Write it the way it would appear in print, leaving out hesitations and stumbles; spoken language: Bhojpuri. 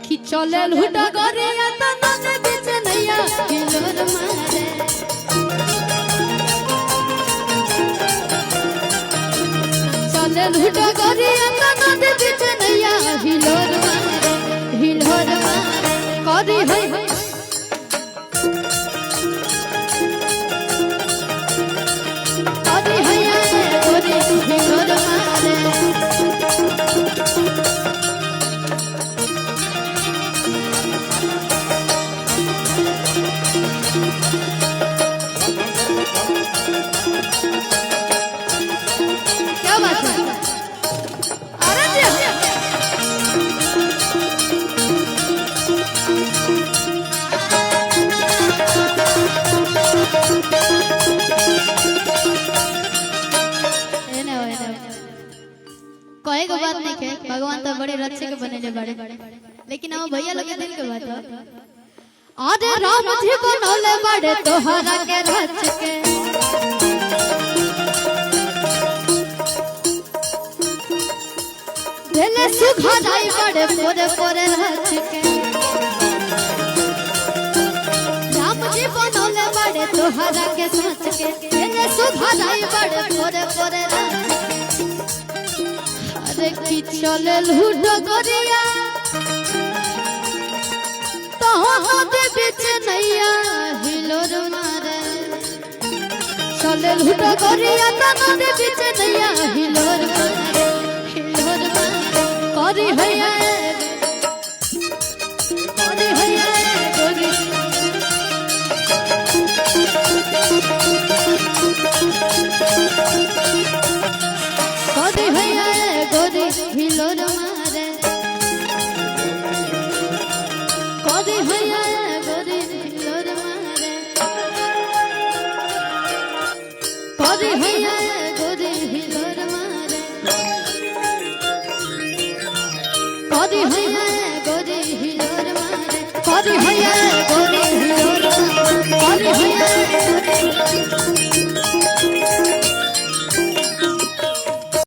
कि चले लुटा गरिया त नदे बीच नैया हिलोर मारे चले लुटा गरिया त नदे बीच नैया हिलोर मारे करी है करी है गोरी हिलोर मारे क्या बात है अरे कहे को बात नहीं है भगवान तो बड़े रक्षक बने बड़े लेकिन हम भैया लोग दिल के बात है अरे राम जी बनौले बड़े तोहरा के रच के दिले सुखा जाई बड़े पोरे पोरे रच के राम जी बनौले बड़े तोहरा के सच के दिले सुखा जाई बड़े पोरे पोरे रच अरे की चले लूट गरिया तो नदी बीच नैया हिलोर मारे चले लूट गरिया तो नदी बीच नैया हिलोर मारे करी हैया गोरी करी हैया गोरी हिलोर मारे करी हैया गोरी हिलोर मारे करी हैया गोरी हिलोर मारे करी हैया गोरी हिलोर मारे करी